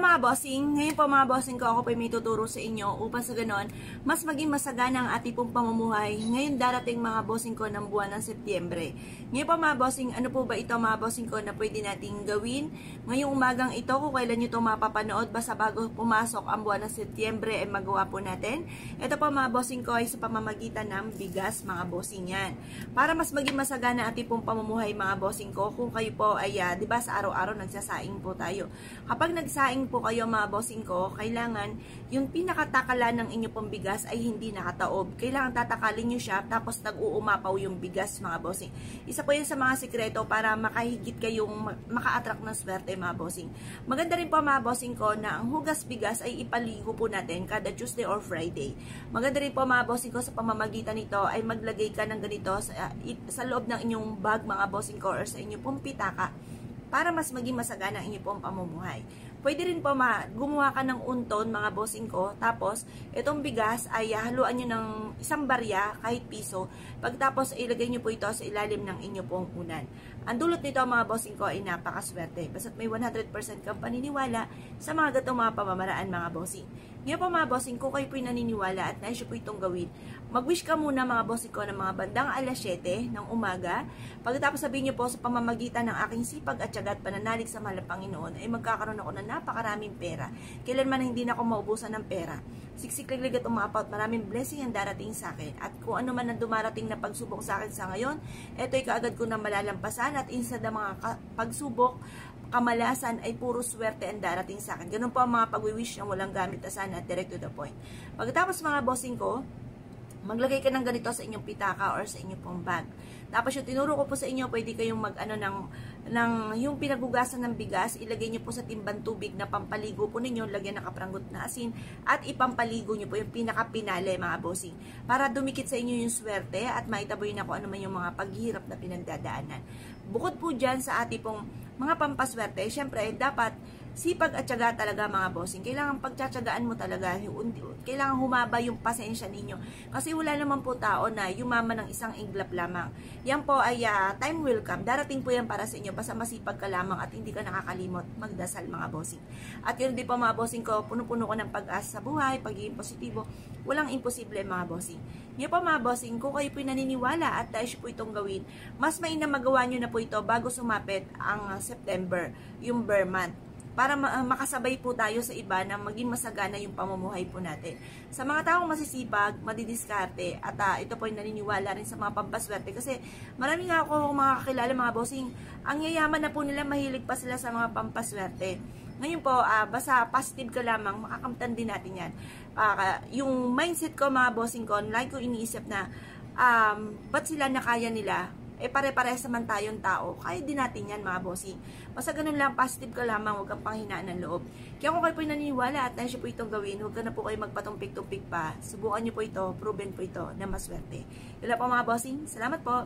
Hello mga bossing, ngayon po mga bossing ko ako po may tuturo sa inyo upang sa ganon mas maging masagana ang ating pong pamumuhay ngayon darating mga bossing ko ng buwan ng Setyembre. Ngayon po mga bossing, ano po ba ito mga bossing ko na pwede nating gawin ngayong umagang ito kung kailan nyo ito mapapanood basta bago pumasok ang buwan ng Setyembre ay magawa po natin. Ito po mga bossing ko ay sa pamamagitan ng bigas mga bossing yan. Para mas maging masagana ating pong pamumuhay mga bossing ko kung kayo po ay diba sa araw-araw nagsasaing po tayo. Kapag nagsaing po kayo mga bossing ko, kailangan yung pinakatakala ng inyo pong bigas ay hindi nakataob. Kailangan tatakalin nyo siya tapos nag-uumapaw yung bigas mga bossing. Isa po yan sa mga sikreto para makahigit kayong maka-attract ng swerte mga bossing. Maganda rin po mga bossing ko na ang hugas bigas ay ipaligo po natin kada Tuesday or Friday. Maganda rin po mga bossing ko sa pamamagitan nito ay maglagay ka ng ganito sa loob ng inyong bag mga bossing ko or sa inyong pong pitaka para mas maging masagana ang inyong pong pamumuhay. Pwede rin po gumawa ka ng unton mga bossing ko. Tapos, itong bigas ay haluan nyo ng isang barya kahit piso. Pagtapos, ilagay nyo po ito sa ilalim ng inyo pong unan. Ang dulot nito mga bossing ko ay napakaswerte. Basta't may 100% kang paniniwala sa mga gatong mga pamamaraan mga bossing. Ngayon po mga bossing, kung kayo po'y naniniwala at naisyo po itong gawin, mag-wish ka muna mga bossing ko ng mga bandang alas 7 ng umaga. Pagkatapos sabihin nyo po sa pamamagitan ng aking sipag at tiyaga at pananalig sa mahal na Panginoon, ay magkakaroon ako ng napakaraming pera. Kailanman hindi na ako maubusan ng pera. Siksik-liglig at umaapaw at maraming blessing ang darating sa akin. At kung ano man ang dumarating na pagsubok sa akin sa ngayon, ito'y kaagad ko na malalampasan at instead ng mga pagsubok, kamalasan ay puro swerte ang darating sa akin. Ganun po ang mga pag-wish ng walang gamit asan at direct to the point. Pagkatapos mga bossing ko, maglagay ka ng ganito sa inyong pitaka or sa inyong pong bag. Tapos yung tinuro ko po sa inyo, pwede kayong mag-ano ng yung pinagugasan ng bigas, ilagay nyo po sa timbang tubig na pampaligo po ninyo, lagyan ng kapranggot na asin, at ipampaligo nyo po yung pinaka-pinale mga bossing. Para dumikit sa inyo yung swerte at maitaboy na kung ano man yung mga paghihirap na pinagdadaanan. Bukod po dyan sa ating pong mga pampaswerte, syempre dapat sipag at tiyaga talaga mga bossing. Kailangan pagtsatsagaan mo talaga. Kailangan humaba yung pasensya ninyo. Kasi wala naman po tao na yumaman ng isang iglap lamang. Yan po ay time will come. Darating po yan para sa inyo. Basta masipag ka lamang at hindi ka nakakalimot magdasal mga bossing. At yun din po mga bossing ko, puno-puno ko ng pag-asa sa buhay, pagiging positibo. Walang imposible mga bossing. Yan po mga bossing, kung kayo po naniniwala at tayo po itong gawin, mas mainam magawa nyo na po ito bago sumapit ang September, yung bear month. Para makasabay po tayo sa iba na maging masagana yung pamumuhay po natin. Sa mga taong masisipag, madidiskarte, at ito po yung naniniwala rin sa mga pampaswerte. Kasi marami nga ako mga kakilala mga bossing, ang yayaman na po nila, mahilig pa sila sa mga pampaswerte. Ngayon po, basta positive ka lamang, makakamtan din natin yan. Yung mindset ko mga bossing ko, like ko iniisip na, ba't sila nakaya nila? Pare-parehas naman tayong tao. Kaya din natin yan mga bossing. Basta ganun lang, positive ka lamang, huwag kang panghinaan ng loob. Kaya kung kayo po naniniwala at naisyo po itong gawin, huwag ka na po kayo magpatumpik-tumpik pa. Subukan nyo po ito, proven po ito na maswerte. Yun lang po mga bossing. Salamat po.